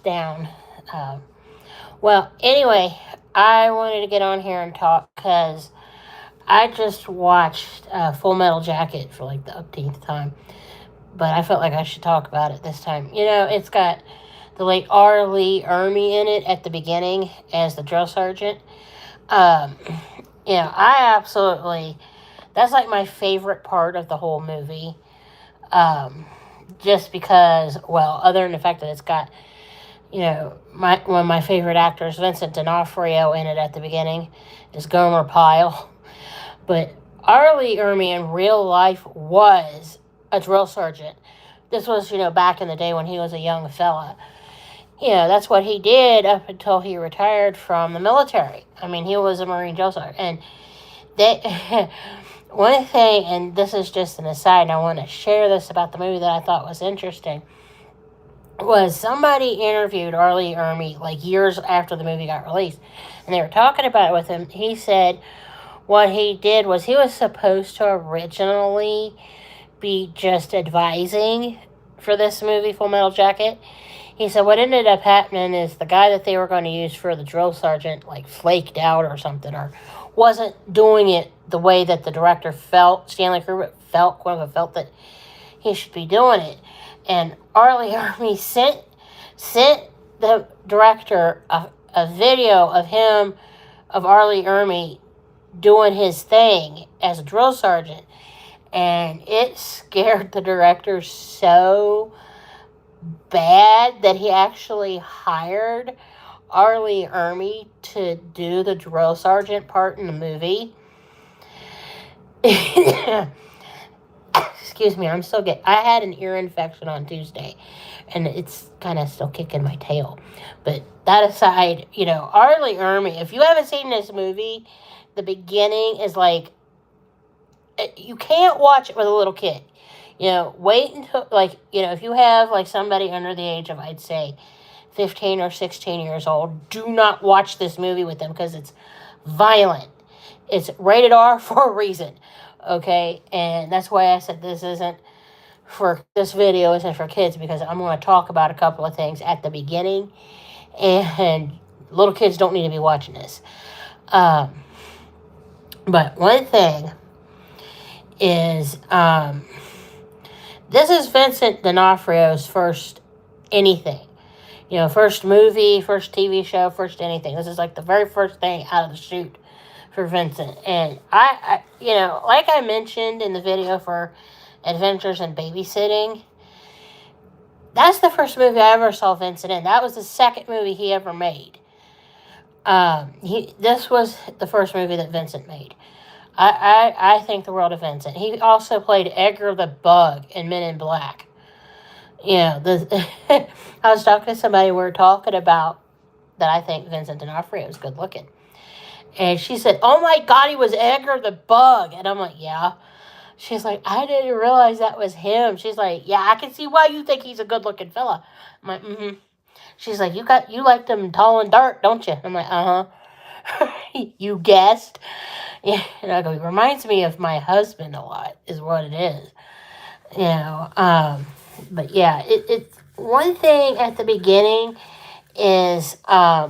down. Um, well, anyway, I wanted to get on here and talk because I just watched Full Metal Jacket for like the umpteenth time, but I felt like I should talk about it this time. It's got the late R. Lee Ermey in it at the beginning as the drill sergeant. Um, I absolutely, that's like my favorite part of the whole movie. Um, just because, well, other than the fact that it's got, one of my favorite actors, Vincent D'Onofrio, in it at the beginning, is Gomer Pyle. But R. Lee Ermey in real life was a drill sergeant. This was, back in the day when he was a young fella. That's what he did up until he retired from the military. I mean, he was a Marine drill sergeant. And they, one thing, and this is just an aside, and I want to share this about the movie that I thought was interesting, was somebody interviewed R. Lee Ermey like years after the movie got released, and they were talking about it with him. He said what he did was he was supposed to originally be just advising for this movie, Full Metal Jacket. He said what ended up happening is the guy that they were going to use for the drill sergeant like flaked out or something, or wasn't doing it the way that the director felt, Stanley Kubrick felt, quote unquote, felt that he should be doing it. And R. Lee Ermey sent the director a video of him, of R. Lee Ermey doing his thing as a drill sergeant. And it scared the director so bad that he actually hired R. Lee Ermey to do the drill sergeant part in the movie. Excuse me, I had an ear infection on Tuesday, and it's kind of still kicking my tail. But that aside, R. Lee Ermey, if you haven't seen this movie, the beginning is like, you can't watch it with a little kid. Wait until, if you have, somebody under the age of, I'd say, 15 or 16 years old, do not watch this movie with them because it's violent. It's rated R for a reason, okay? And that's why I said this video isn't for kids, because I'm going to talk about a couple of things at the beginning, and little kids don't need to be watching this. But one thing is, this is Vincent D'Onofrio's first anything. First movie, first TV show, first anything. This is like the very first thing out of the chute for Vincent. And I like I mentioned in the video for Adventures in Babysitting, that's the first movie I ever saw Vincent in. That was the second movie he ever made. This was the first movie that Vincent made. I think the world of Vincent. He also played Edgar the Bug in Men in Black. I was talking to somebody, we were talking about that I think Vincent D'Onofrio is good looking. And she said, oh my God, he was Edgar the Bug. And I'm like, yeah. She's like, I didn't realize that was him. She's like, yeah, I can see why you think he's a good looking fella. I'm like, mm-hmm. She's like, you like them tall and dark, don't you? I'm like, uh-huh. You guessed. Yeah, and I go, it reminds me of my husband a lot, is what it is. But yeah, it's one thing at the beginning is R.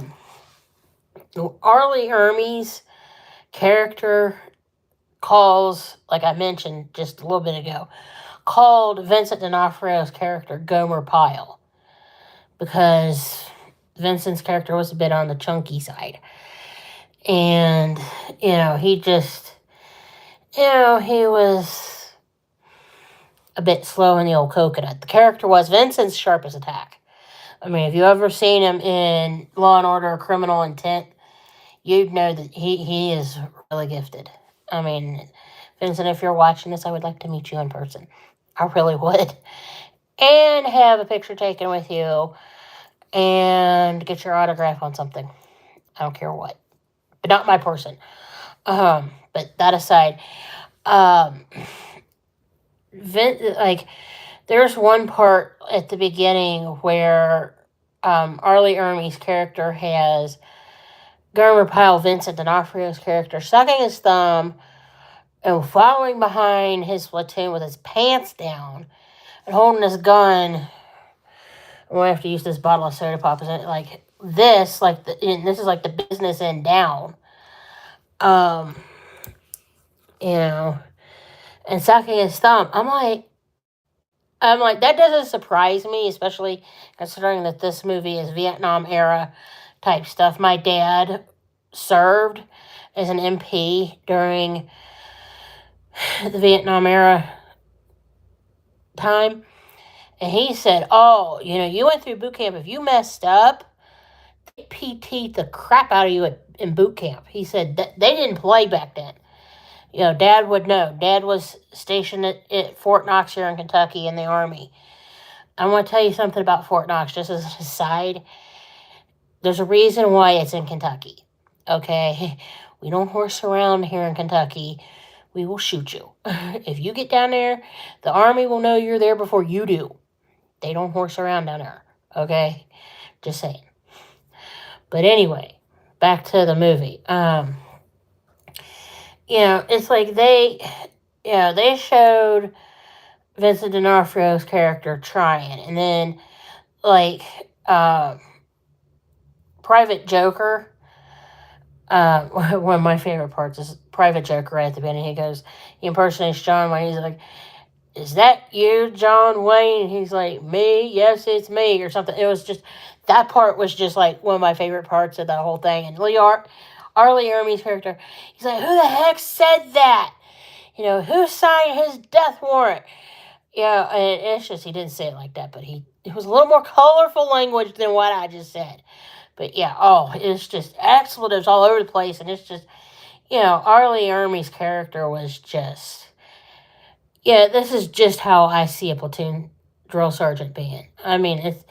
Lee Ermey's character calls, like I mentioned just a little bit ago, called Vincent D'Onofrio's character Gomer Pyle, because Vincent's character was a bit on the chunky side. And, he just, he was a bit slow in the old coconut. The character was Vincent's sharpest attack. I mean, if you ever seen him in Law and Order: Criminal Intent, you'd know that he is really gifted. I mean, Vincent, if you're watching this, I would like to meet you in person. I really would. And have a picture taken with you and get your autograph on something. I don't care what. But not my person. But that aside, there's one part at the beginning where R. Lee Ermey's character has Gomer Pyle, Vincent D'Onofrio's character, sucking his thumb and following behind his platoon with his pants down and holding his gun I'm gonna have to use this bottle of soda pop. Is it like this? And this is like the business end down. Um, you know, and sucking his thumb. I'm like, that doesn't surprise me, especially considering that this movie is Vietnam era type stuff. My dad served as an MP during the Vietnam era time, and he said, "Oh, you went through boot camp. If you messed up, they PT'd the crap out of you in boot camp." He said that they didn't play back then. Dad would know. Dad was stationed at Fort Knox here in Kentucky in the Army. I want to tell you something about Fort Knox, just as an aside. There's a reason why it's in Kentucky. Okay? We don't horse around here in Kentucky. We will shoot you. If you get down there, the Army will know you're there before you do. They don't horse around down there. Okay? Just saying. But anyway, back to the movie. It's like they showed Vincent D'Onofrio's character trying, and then like Private Joker. One of my favorite parts is Private Joker right at the beginning. He impersonates John Wayne. He's like, "Is that you, John Wayne?" And he's like, "Me? Yes, it's me," or something. It was just, that part was just like one of my favorite parts of the whole thing. And R. Lee Ermey's character, he's like, "Who the heck said that? Who signed his death warrant?" And it's just, he didn't say it like that, but it was a little more colorful language than what I just said. But it's just expletives all over the place, and it's just, R. Lee Ermey's character was just, this is just how I see a platoon drill sergeant being. I mean, it's,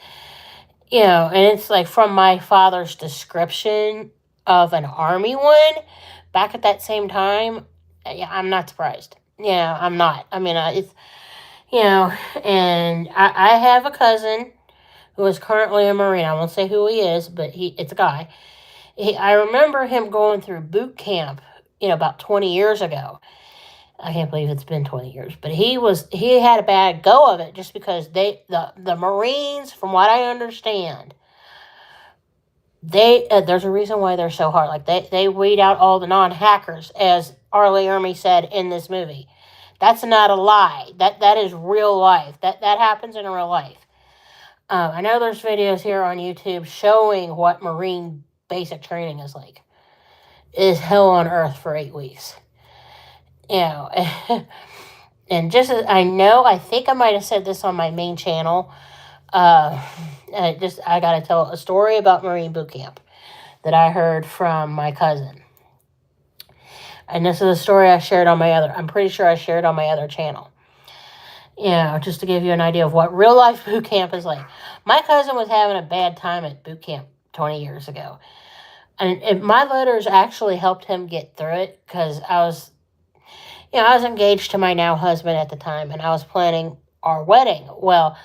and it's like from my father's description of an Army one back at that same time. I'm not surprised. I'm not. I mean, it's, and I have a cousin who is currently a Marine. I won't say who he is, but it's a guy. I remember him going through boot camp, about 20 years ago. I can't believe it's been 20 years, but he had a bad go of it just because the Marines, from what I understand, there's a reason why they're so hard. Like they weed out all the non-hackers, as R. Lee Ermey said in this movie. That's not a lie. That is real life. That happens in real life. I know there's videos here on YouTube showing what Marine basic training is like. It is hell on earth for 8 weeks. And just as I think I might have said this on my main channel. I got to tell a story about Marine boot camp that I heard from my cousin. And this is a story I'm pretty sure I shared on my other channel. Just to give you an idea of what real life boot camp is like. My cousin was having a bad time at boot camp 20 years ago. And my letters actually helped him get through it, because I was engaged to my now husband at the time, and I was planning our wedding. Well,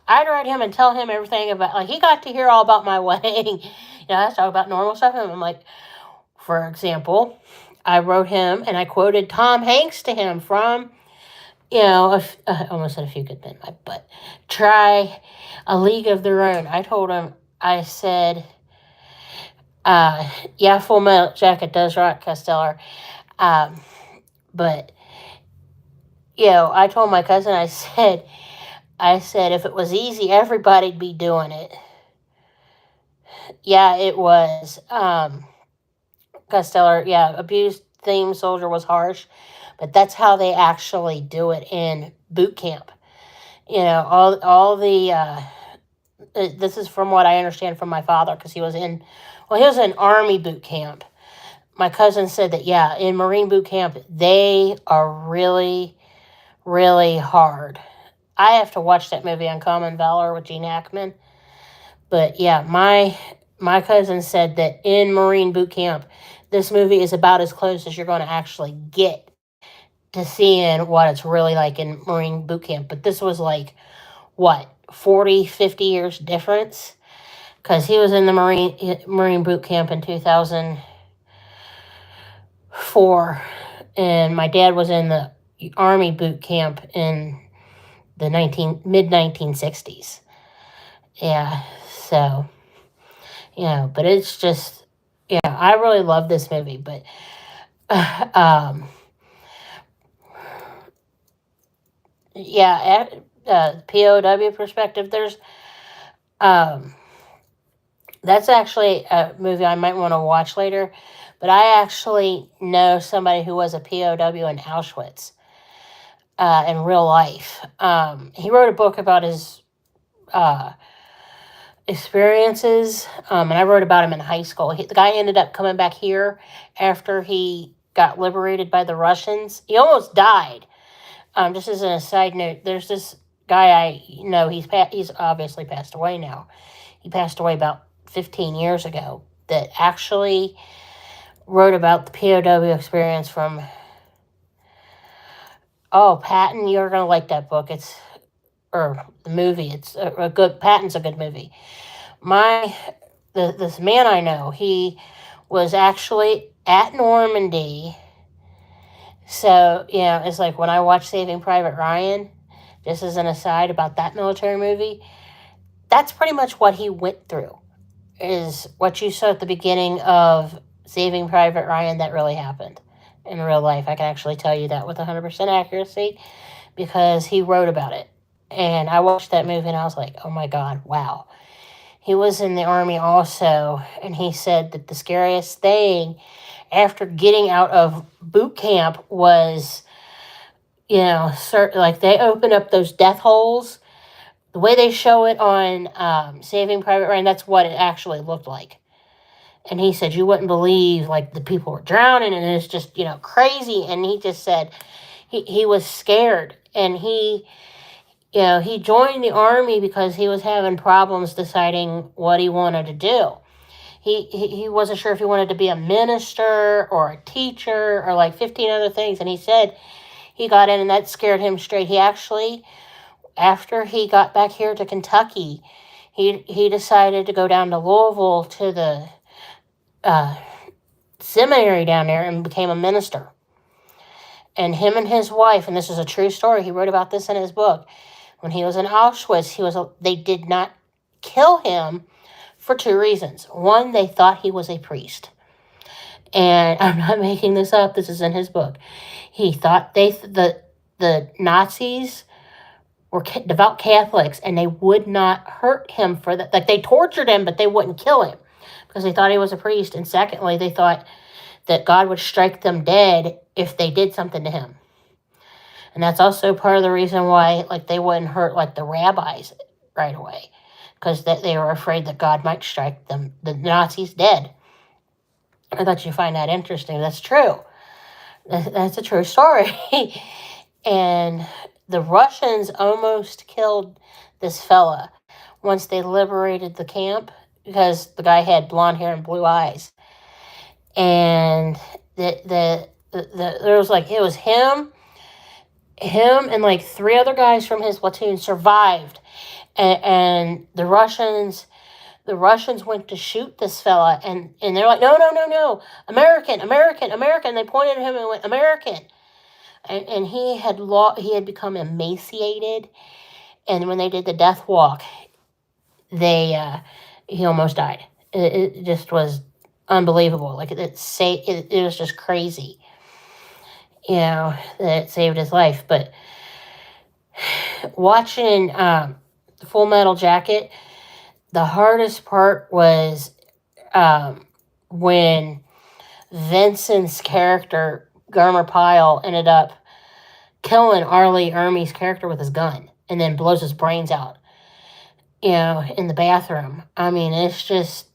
I'd write him and tell him everything about, like, he got to hear all about my wedding. I was talking about normal stuff, and I'm like, for example, I wrote him and I quoted Tom Hanks to him from, I almost said "If You Could Bend My Butt." Try A League of Their Own. I told him, I said, Full Metal Jacket does rock, Costello. But, I told my cousin, I said, if it was easy, everybody'd be doing it. Yeah, it was. Costello, abused theme soldier was harsh, but that's how they actually do it in boot camp. All the, this is from what I understand from my father, because he was in Army boot camp. My cousin said that, in Marine boot camp, they are really, really hard. I have to watch that movie, Uncommon Valor, with Gene Hackman. But my cousin said that in Marine boot camp, this movie is about as close as you're going to actually get to seeing what it's really like in Marine boot camp. But this was like, 40, 50 years difference? Because he was in the Marine boot camp in 2004, and my dad was in the Army boot camp in the mid 1960s. Yeah, so, but it's just, I really love this movie, but, um, yeah, POW perspective, um, that's actually a movie I might want to watch later, but I actually know somebody who was a POW in Auschwitz, in real life. He wrote a book about his, uh, experiences, and I wrote about him in high school. The guy ended up coming back here after he got liberated by the Russians. He almost died. Just as a side note, there's this guy I know. He's obviously passed away now. He passed away about 15 years ago. That actually wrote about the POW experience from. Oh, Patton, you're gonna like that book. Or the movie. It's a good. Patton's a good movie. My this man I know, he was actually at Normandy. So, it's like when I watch Saving Private Ryan, just as an aside about that military movie, that's pretty much what he went through. Is what you saw at the beginning of Saving Private Ryan that really happened in real life. I can actually tell you that with 100% accuracy because he wrote about it. And I watched that movie and I was like, oh my God, wow. He was in the Army also, and he said that the scariest thing after getting out of boot camp was, like they open up those death holes. The way they show it on Saving Private Ryan, that's what it actually looked like. And he said you wouldn't believe like the people were drowning, and it's just crazy. And he just said he was scared, and he joined the Army because he was having problems deciding what he wanted to do. He wasn't sure if he wanted to be a minister or a teacher or like 15 other things. And he said he got in and that scared him straight. He actually, after he got back here to Kentucky, he decided to go down to Louisville to the seminary down there and became a minister. And him and his wife, and this is a true story, he wrote about this in his book. When he was in Auschwitz, they did not kill him for two reasons. One, they thought he was a priest. And I'm not making this up. This is in his book. He thought the Nazis were devout Catholics, and they would not hurt him for that. Like, they tortured him, but they wouldn't kill him because they thought he was a priest. And secondly, they thought that God would strike them dead if they did something to him. And that's also part of the reason why, like, they wouldn't hurt, like, the rabbis right away. Because they were afraid that God might strike the Nazis dead. I thought you'd find that interesting. That's true. That's a true story. And the Russians almost killed this fella once they liberated the camp because the guy had blonde hair and blue eyes. And there was like, it was him and like three other guys from his platoon survived. And the Russians went to shoot this fella, and they're like, no, American. And they pointed at him and went, American. And he had become emaciated, and when they did the death walk, he almost died. It just was unbelievable. Like it was just crazy. That it saved his life. But watching Full Metal Jacket, the hardest part was when Vincent's character, Gomer Pyle, ended up killing R. Lee Ermey's character with his gun and then blows his brains out, in the bathroom. I mean, it's just,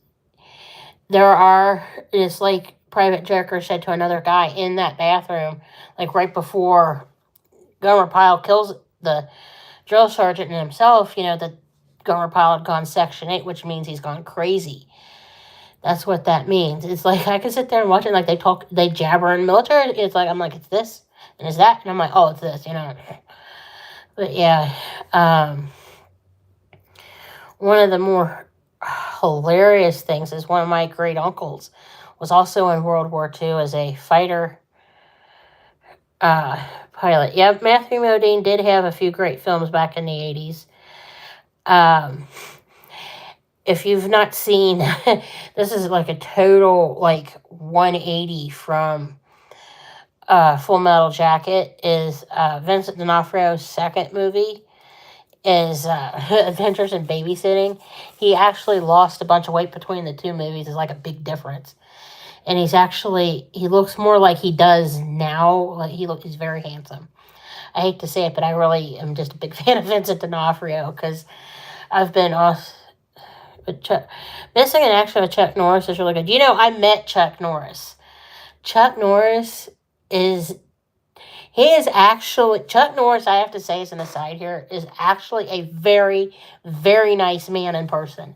it's like Private Joker said to another guy in that bathroom, like right before Gomer Pyle kills the drill sergeant and himself, that Gomer Pyle had gone Section 8, which means he's gone crazy. That's what that means. It's like, I can sit there and watch it, like they jabber in military. It's like, I'm like, it's this, and it's that, and I'm like, oh, it's this, But yeah, one of the more hilarious things is one of my great uncles was also in World War II as a fighter pilot. Yeah, Matthew Modine did have a few great films back in the 80s. if you've not seen, this is like a total like 180 from Full Metal Jacket. Is Vincent D'Onofrio's second movie is Adventures in Babysitting. He actually lost a bunch of weight between the two movies. Is like a big difference, and he looks more like he does now. Like he's very handsome. I hate to say it, but I really am just a big fan of Vincent D'Onofrio because I've been off. Missing in Action with Chuck Norris is really good. I met Chuck Norris. Chuck Norris is Chuck Norris, I have to say as an aside here, is actually a very, very nice man in person.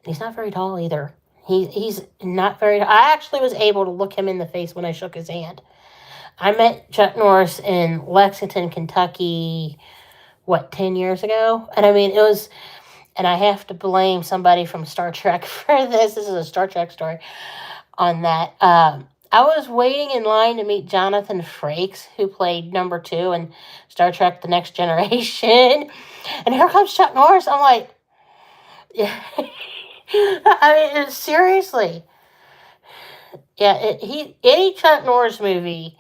He's not very tall either. He's not very. I actually was able to look him in the face when I shook his hand. I met Chuck Norris in Lexington, Kentucky, 10 years ago? And I mean, and I have to blame somebody from Star Trek for this. This is a Star Trek story on that. I was waiting in line to meet Jonathan Frakes, who played number 2 in Star Trek The Next Generation. And here comes Chuck Norris. I'm like, yeah. I mean, seriously. Yeah, any Chuck Norris movie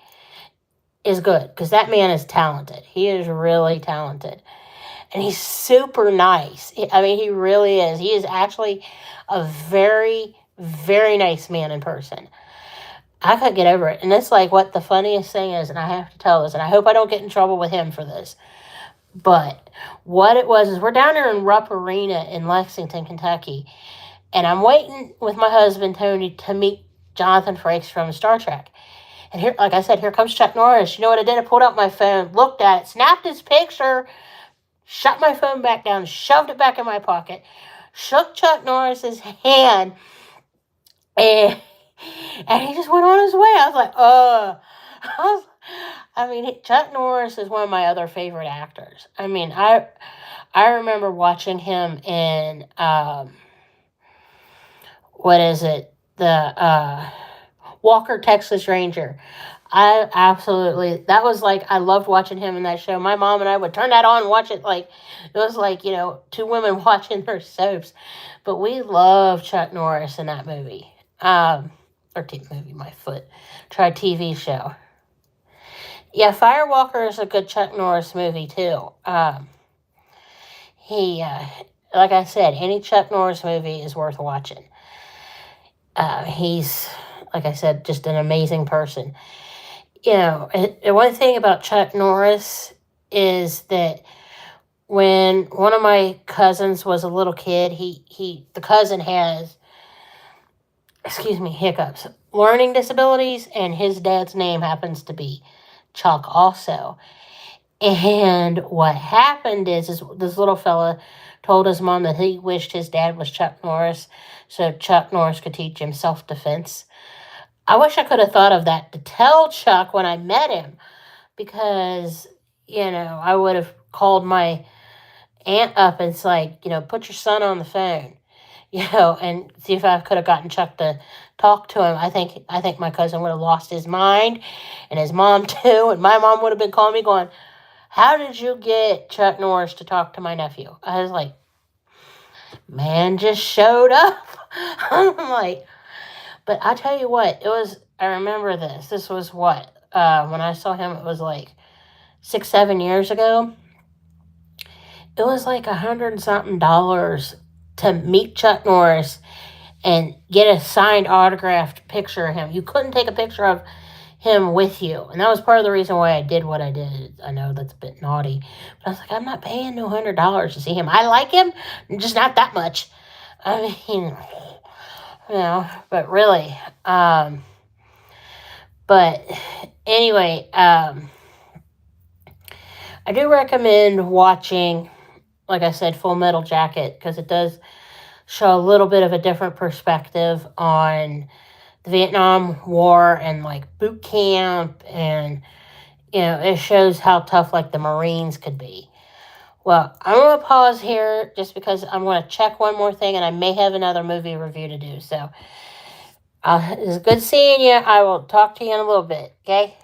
is good because that man is talented. He is really talented. And he's super nice. I mean, he really is. He is actually a very, very nice man in person. I couldn't get over it. And it's like what the funniest thing is, and I have to tell this, and I hope I don't get in trouble with him for this. But what it was is we're down there in Rupp Arena in Lexington, Kentucky. And I'm waiting with my husband, Tony, to meet Jonathan Frakes from Star Trek. And here, like I said, here comes Chuck Norris. You know what I did? I pulled out my phone, looked at it, snapped his picture, shut my phone back down, shoved it back in my pocket, shook Chuck Norris's hand, and he just went on his way. I was like, Chuck Norris is one of my other favorite actors. I mean, I remember watching him in, the Walker, Texas Ranger. That was like, I loved watching him in that show. My mom and I would turn that on and watch it like, it was like, two women watching their soaps. But we loved Chuck Norris in that movie. My foot. Try TV show. Yeah, Firewalker is a good Chuck Norris movie too. Like I said, any Chuck Norris movie is worth watching. He's, like I said, just an amazing person. One thing about Chuck Norris is that when one of my cousins was a little kid, the cousin has, hiccups, learning disabilities, and his dad's name happens to be Chuck also. And what happened is this little fella told his mom that he wished his dad was Chuck Norris so Chuck Norris could teach him self-defense. I wish I could have thought of that to tell Chuck when I met him because, I would have called my aunt up and it's like, put your son on the phone, and see if I could have gotten Chuck to talk to him. I think my cousin would have lost his mind and his mom too. And my mom would have been calling me going, how did you get Chuck Norris to talk to my nephew? I was like, man just showed up. I'm like, but I tell you what, I remember this. This was when I saw him, it was like 6-7 years ago. It was like $100 and something to meet Chuck Norris and get a signed autographed picture of him. You couldn't take a picture of him with you. And that was part of the reason why I did what I did. I know that's a bit naughty. But I was like, I'm not paying no $100 to see him. I like him, just not that much. I mean, but really. But anyway, I do recommend watching, like I said, Full Metal Jacket, because it does show a little bit of a different perspective on the Vietnam War and like boot camp, and it shows how tough like the Marines could be. Well, I'm going to pause here just because I'm going to check one more thing, and I may have another movie review to do. So it's good seeing you. I will talk to you in a little bit, okay?